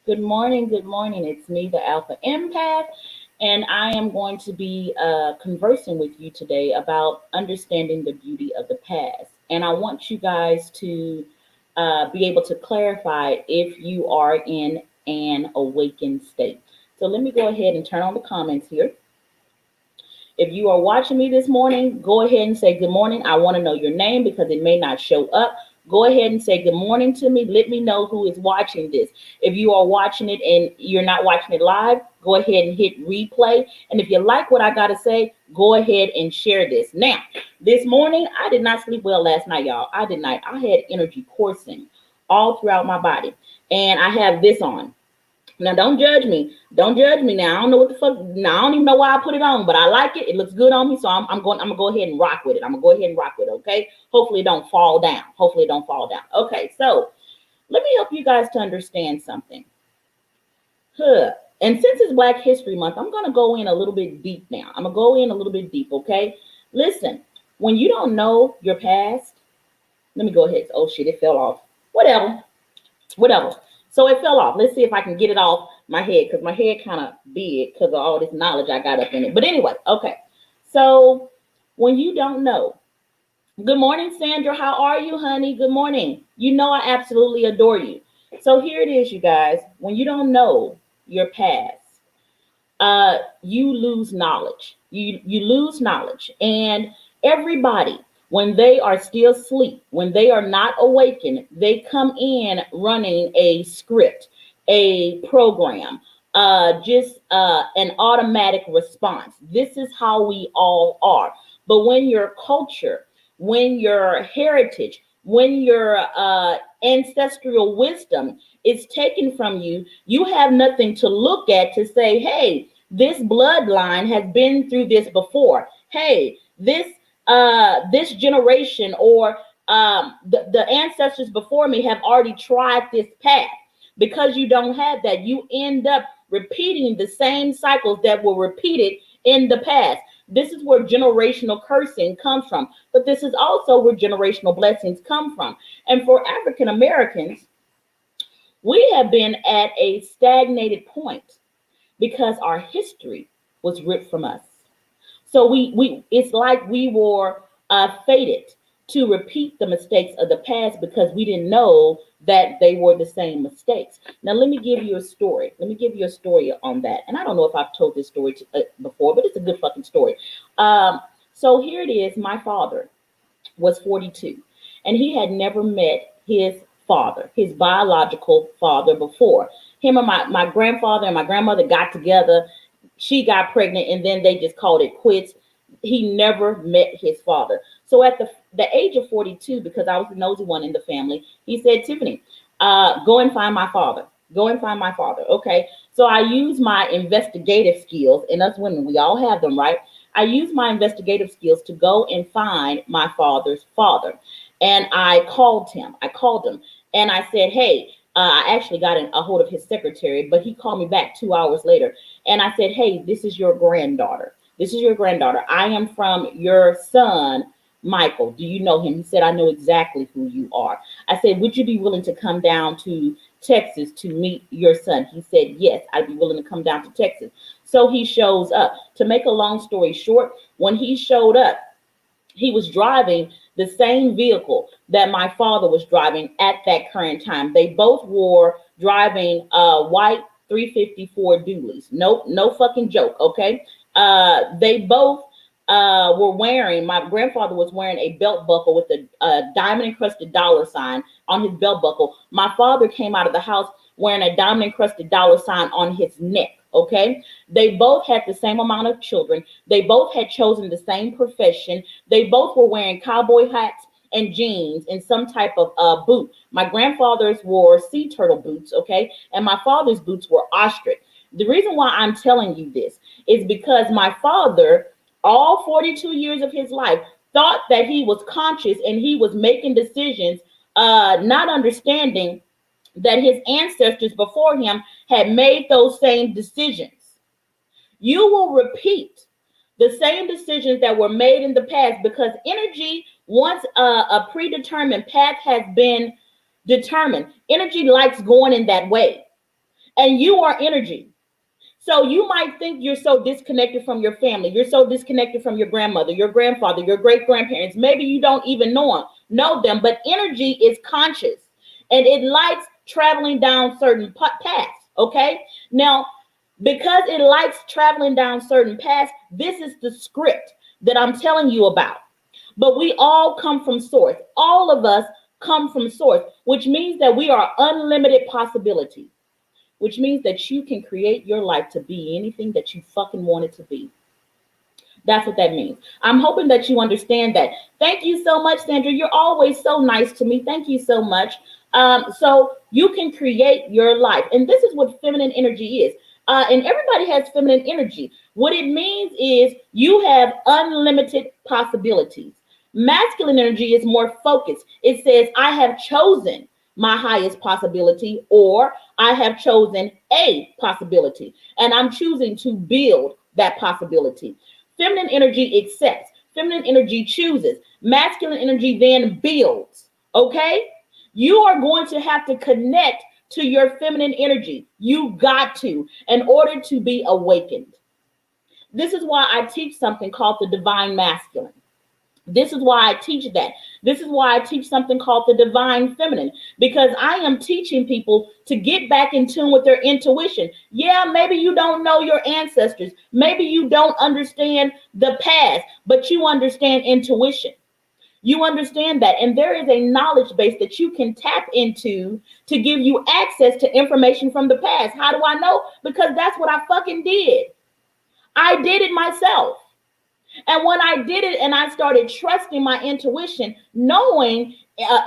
Good morning. Good morning. It's me, the Alpha Empath, and I am going to be conversing with you today about understanding the beauty of the past. And I want you guys to be able to clarify if you are in an awakened state. So let me go ahead and turn on the comments here. If you are watching me this morning, go ahead and say good morning. I want to know your name because it may not show up. Go ahead and say good morning to me. Let me know who is watching this. If you are watching it and you're not watching it live, go ahead and hit replay. And if you like what I got to say, go ahead and share this. Now, this morning, I did not sleep well last night, y'all. I did not. I had energy coursing all throughout my body. And I have this on. Now, don't judge me. Don't judge me. Now, I don't know what the fuck. Now, I don't even know why I put it on, but I like it. It looks good on me, so I'm gonna go ahead and rock with it. I'm gonna go ahead and rock with it. Okay. Hopefully, it don't fall down. Hopefully, it don't fall down. Okay. So, let me help you guys to understand something. Huh. And since it's Black History Month, I'm gonna go in a little bit deep now. I'm gonna go in a little bit deep. Okay. Listen. When you don't know your past, let me go ahead. Oh shit! It fell off. Whatever. So it fell off. Let's see if I can get it off my head because my head kind of big because of all this knowledge I got up in it. But anyway, okay. So when you don't know, good morning, Sandra. How are you, honey? Good morning. You know I absolutely adore you. So here it is, you guys. When you don't know your past, you lose knowledge. You lose knowledge, and everybody, when they are still asleep, when they are not awakened, they come in running a script, a program, just an automatic response. This is how we all are. But when your culture, when your heritage, when your ancestral wisdom is taken from you, you have nothing to look at to say, hey, this bloodline has been through this before. Hey, this generation or the ancestors before me have already tried this path. Because you don't have that, you end up repeating the same cycles that were repeated in the past. This is where generational cursing comes from, but this is also where generational blessings come from. And for African Americans, we have been at a stagnated point because our history was ripped from us. So we it's like we were fated to repeat the mistakes of the past because we didn't know that they were the same mistakes. Now let me give you a story. Let me give you a story on that. And I don't know if I've told this story before, but it's a good fucking story. So here it is. My father was 42, and he had never met his father, his biological father, before. Him and my grandfather and my grandmother got together. She got pregnant, and then they just called it quits. He never met his father. So at the age of 42, because I was the nosy one in the family, he said, Tiffany, go and find my father. Go and find my father. Okay. So I use my investigative skills, and us women, we all have them, right? I use my investigative skills to go and find my father's father. And I called him. I called him and I said, hey, I actually got a hold of his secretary, but he called me back 2 hours later. And I said, hey, this is your granddaughter. This is your granddaughter. I am from your son, Michael. Do you know him? He said, I know exactly who you are. I said, would you be willing to come down to Texas to meet your son? He said, yes, I'd be willing to come down to Texas. So he shows up. To make a long story short, when he showed up, he was driving the same vehicle that my father was driving at that current time. They both were driving white 354 dualies. Nope, no fucking joke. Okay. They both were wearing, my grandfather was wearing a belt buckle with a diamond encrusted dollar sign on his belt buckle. My father came out of the house wearing a diamond encrusted dollar sign on his neck. Okay. They both had the same amount of children. They both had chosen the same profession. They both were wearing cowboy hats and jeans and some type of boot. My grandfather's wore sea turtle boots. Okay. And my father's boots were ostrich. The reason why I'm telling you this is because my father, all 42 years of his life, thought that he was conscious and he was making decisions, not understanding that his ancestors before him had made those same decisions. You will repeat the same decisions that were made in the past because energy, once a predetermined path has been determined, energy likes going in that way. and you are energy. So you might think you're so disconnected from your family. You're so disconnected from your grandmother, your grandfather, your great grandparents. Maybe you don't even know them, but energy is conscious and it likes traveling down certain paths. Okay. Now, because it likes traveling down certain paths, this is the script that I'm telling you about. But we all come from source. All of us come from source, which means that we are unlimited possibility, which means that you can create your life to be anything that you fucking want it to be. That's what that means. I'm hoping that you understand that. Thank you so much, Sandra. You're always so nice to me. Thank you so much. So you can create your life. And this is what feminine energy is. And everybody has feminine energy. What it means is you have unlimited possibilities. Masculine energy is more focused. It says, I have chosen my highest possibility, or I have chosen a possibility, and I'm choosing to build that possibility. Feminine energy accepts. Feminine energy chooses. Masculine energy then builds. Okay? You are going to have to connect to your feminine energy. You got to, in order to be awakened. This is why I teach something called the divine masculine. This is why I teach that. This is why I teach something called the divine feminine, because I am teaching people to get back in tune with their intuition. Yeah, maybe you don't know your ancestors. Maybe you don't understand the past, but you understand intuition. You understand that. And there is a knowledge base that you can tap into to give you access to information from the past. How do I know? Because that's what I fucking did. I did it myself. And when I did it and I started trusting my intuition, knowing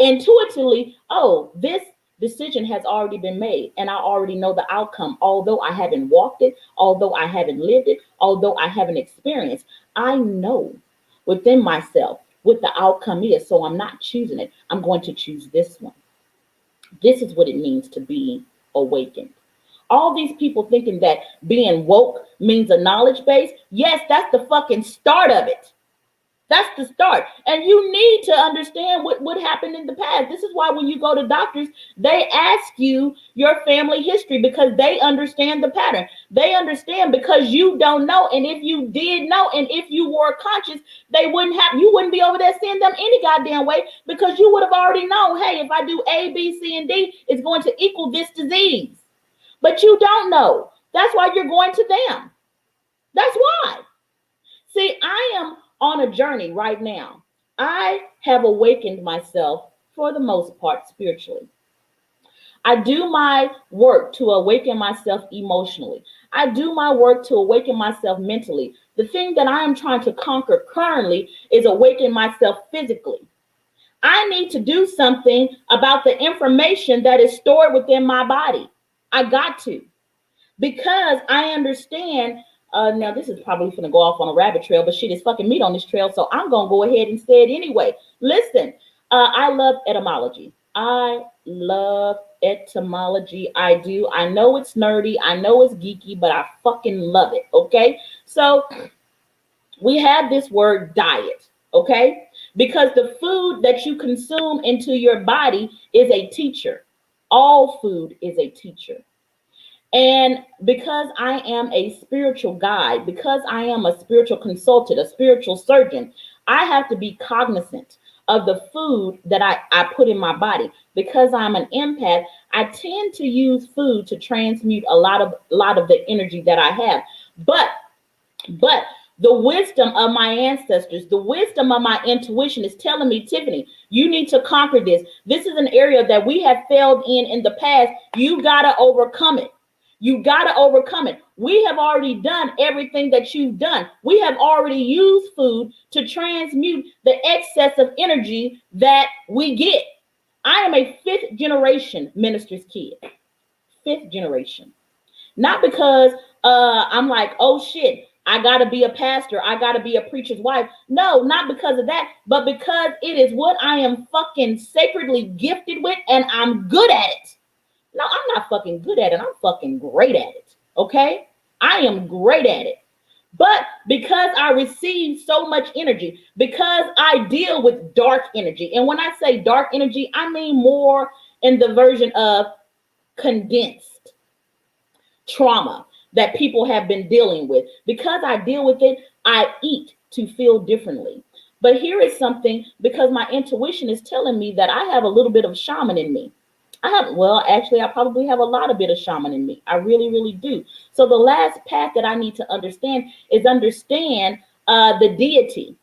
intuitively, oh, this decision has already been made and I already know the outcome. Although I haven't walked it, although I haven't lived it, although I haven't experienced, I know within myself what the outcome is. So I'm not choosing it. I'm going to choose this one. This is what it means to be awakened. All these people thinking that being woke means a knowledge base. Yes, that's the fucking start of it. That's the start. And you need to understand what happened in the past. This is why when you go to doctors, they ask you your family history because they understand the pattern. They understand because you don't know. And if you did know, and if you were conscious, you wouldn't be over there seeing them any goddamn way, because you would have already known, hey, if I do A, B, C, and D, it's going to equal this disease. But you don't know. That's why you're going to them. That's why. See, I am on a journey right now. I have awakened myself for the most part spiritually. I do my work to awaken myself emotionally. I do my work to awaken myself mentally. The thing that I am trying to conquer currently is awaken myself physically. I need to do something about the information that is stored within my body. I got to, because I understand. Now this is probably going to go off on a rabbit trail, but shit is fucking meat on this trail, so I'm gonna go ahead and say it anyway. Listen, I love etymology. I love etymology. I do. I know it's nerdy. I know it's geeky, but I fucking love it. Okay, so we have this word diet. Okay, because the food that you consume into your body is a teacher. All food is a teacher. And because I am a spiritual guide, because I am a spiritual consultant, a spiritual surgeon, I have to be cognizant of the food that I put in my body. Because I'm an empath, I tend to use food to transmute a lot of the energy that I have. But the wisdom of my ancestors, the wisdom of my intuition is telling me, Tiffany, you need to conquer this. This is an area that we have failed in the past. You got to overcome it. You got to overcome it. We have already done everything that you've done. We have already used food to transmute the excess of energy that we get. I am a 5th generation minister's kid. 5th generation. Not because I'm like, oh shit, I got to be a pastor. I got to be a preacher's wife. No, not because of that, but because it is what I am fucking sacredly gifted with, and I'm good at it. No, I'm not fucking good at it. I'm fucking great at it. Okay? I am great at it. But because I receive so much energy, because I deal with dark energy, and when I say dark energy, I mean more in the version of condensed. trauma that people have been dealing with. Because I deal with it, I eat to feel differently. But here is something, because my intuition is telling me that I have a little bit of shaman in me. I have, well, actually, I probably have a lot of bit of shaman in me. I really, really do. So the last path that I need to understand is understand the deity.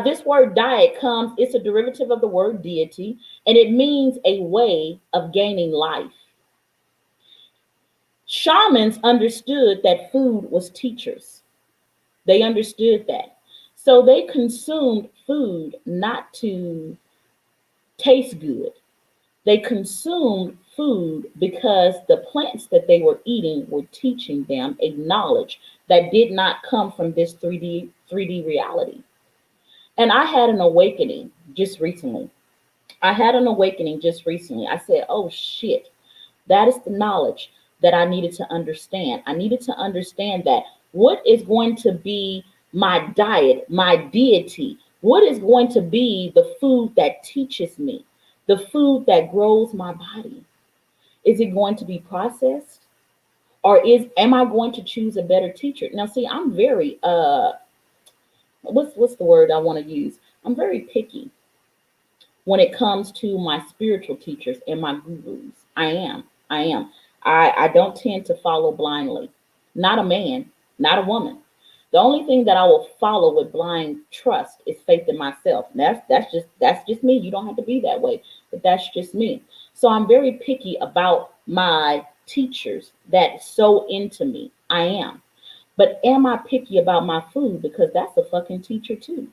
This word diet comes, it's a derivative of the word deity, and it means a way of gaining life. Shamans understood that food was teachers. They understood that. So they consumed food not to taste good. They consumed food because the plants that they were eating were teaching them a knowledge that did not come from this 3D reality. And I had an awakening just recently. I had an awakening just recently. I said, "Oh shit. That is the knowledge that I needed to understand. I needed to understand that what is going to be my diet, my deity? What is going to be the food that teaches me, the food that grows my body? Is it going to be processed? Or am I going to choose a better teacher?" Now see, I'm very what's the word I want to use? I'm very picky when it comes to my spiritual teachers and my gurus. I am. I am. I don't tend to follow blindly. Not a man, not a woman. The only thing that I will follow with blind trust is faith in myself. And that's just me. You don't have to be that way, but that's just me. So I'm very picky about my teachers that sow into me. I am. But am I picky about my food? Because that's a fucking teacher too.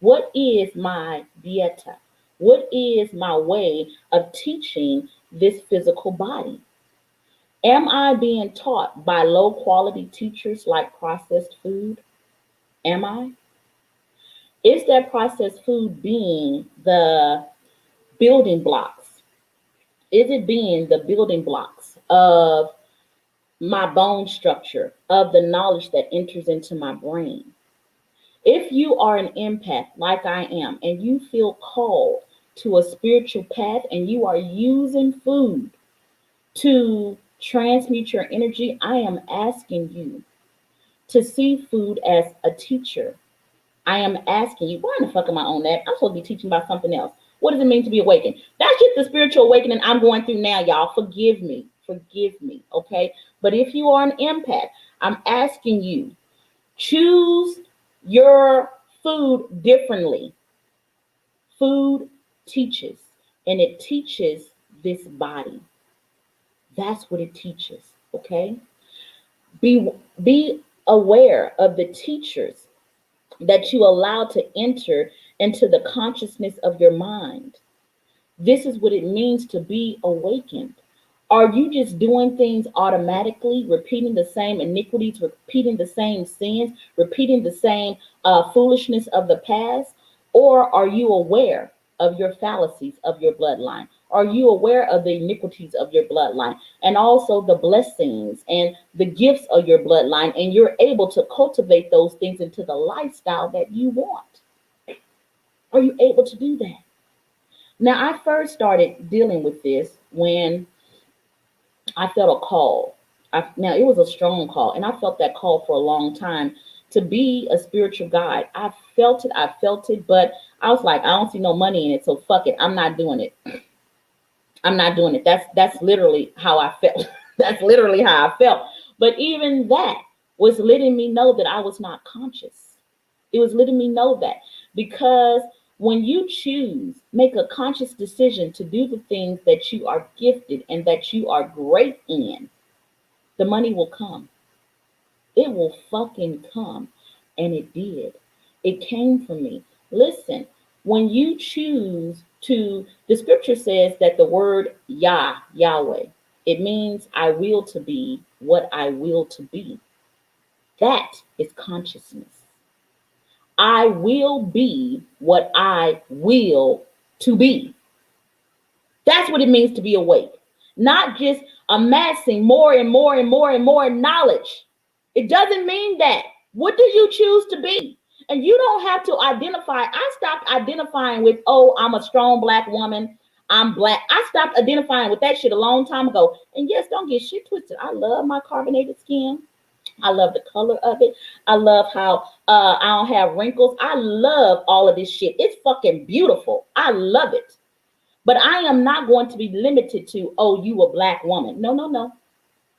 What is my dieta? What is my way of teaching this physical body? Am I being taught by low quality teachers like processed food? Am I? Is that processed food being the building blocks? Is it being the building blocks of my bone structure, of the knowledge that enters into my brain? If you are an empath like I am and you feel called to a spiritual path and you are using food to transmute your energy, I am asking you to see food as a teacher. I am asking you, why in the fuck am I on that? I'm supposed to be teaching about something else. What does it mean to be awakened? That's just the spiritual awakening I'm going through now, y'all. Forgive me. Forgive me. Okay. But if you are an empath, I'm asking you, choose your food differently. Food teaches, and it teaches this body. That's what it teaches. Okay. Be aware of the teachers that you allow to enter into the consciousness of your mind. This is what it means to be awakened. Are you just doing things automatically, repeating the same iniquities, repeating the same sins, repeating the same foolishness of the past? Or are you aware of your fallacies of your bloodline? Are you aware of the iniquities of your bloodline and also the blessings and the gifts of your bloodline? And you're able to cultivate those things into the lifestyle that you want. Are you able to do that? Now, I first started dealing with this when I felt a call. Now, it was a strong call, and I felt that call for a long time to be a spiritual guide. I felt it, but I was like, I don't see no money in it, so fuck it. I'm not doing it. I'm not doing it. That's literally how I felt. That's literally how I felt. But even that was letting me know that I was not conscious. It was letting me know that, because when you choose, make a conscious decision to do the things that you are gifted and that you are great in, the money will come. It will fucking come. And it did. It came for me. Listen, when you choose to, the scripture says that the word Yahweh, it means I will to be what I will to be. That is consciousness. I will be what I will to be. That's what it means to be awake. Not just amassing more and more and more and more knowledge. It doesn't mean that. What do you choose to be? And you don't have to identify. I stopped identifying with, oh, I'm a strong black woman. I'm black. I stopped identifying with that shit a long time ago. And yes, don't get shit twisted. I love my carbonated skin. I love the color of it. I love how I don't have wrinkles. I love all of this shit. It's fucking beautiful. I love it. But I am not going to be limited to, oh, you a black woman. No, no, no.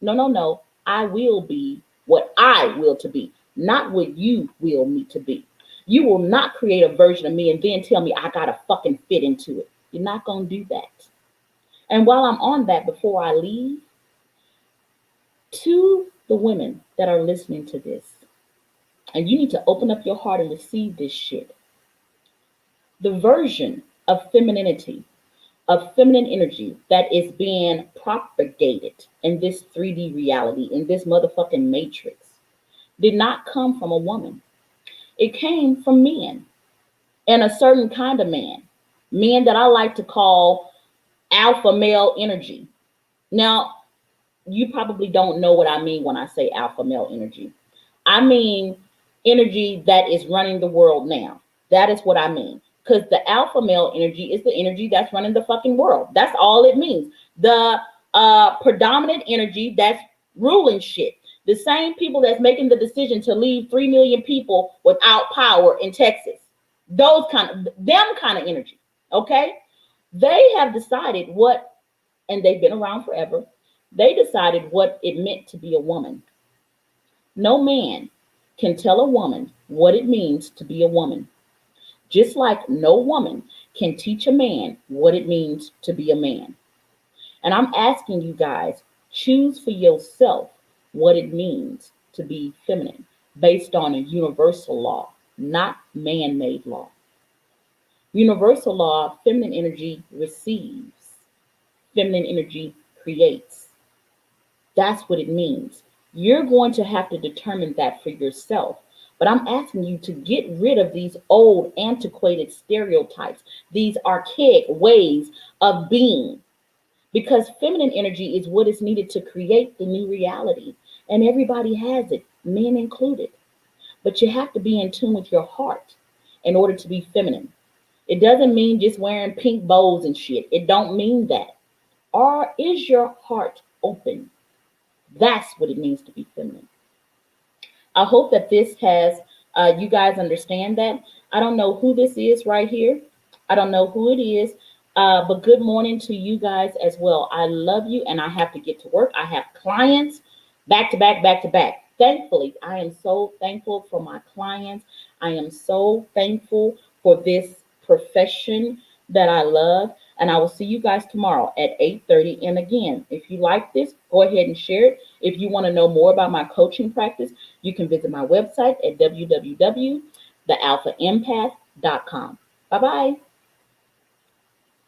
No, no, no. I will be what I will to be, not what you will me to be. You will not create a version of me and then tell me I gotta fucking fit into it. You're not gonna do that. And while I'm on that, before I leave, to the women that are listening to this, and you need to open up your heart and receive this shit. The version of femininity, of feminine energy that is being propagated in this 3D reality, in this motherfucking matrix, did not come from a woman. It came from men, and a certain kind of man. Men that I like to call alpha male energy. Now, you probably don't know what I mean when I say alpha male energy. I mean energy that is running the world now. That is what I mean. Because the alpha male energy is the energy that's running the fucking world. That's all it means. The predominant energy that's ruling shit. The same people that's making the decision to leave 3 million people without power in Texas. Them kind of energy. Okay? They have decided what, and they've been around forever. They decided what it meant to be a woman. No man can tell a woman what it means to be a woman. Just like no woman can teach a man what it means to be a man. And I'm asking you guys, choose for yourself what it means to be feminine based on a universal law, not man-made law. Universal law, feminine energy receives, feminine energy creates. That's what it means. You're going to have to determine that for yourself. But I'm asking you to get rid of these old, antiquated stereotypes, these archaic ways of being, because feminine energy is what is needed to create the new reality. And everybody has it, men included. But you have to be in tune with your heart in order to be feminine. It doesn't mean just wearing pink bows and shit. It don't mean that. Or is your heart open? That's what it means to be feminine. I hope that this has, you guys understand that. I don't know who this is right here. I don't know who it is, but good morning to you guys as well. I love you, and I have to get to work. I have clients back to back, back to back. Thankfully, I am so thankful for my clients. I am so thankful for this profession that I love. And I will see you guys tomorrow at 8:30. And again, if you like this, go ahead and share it. If you want to know more about my coaching practice, you can visit my website at www.thealphaempath.com. Bye-bye.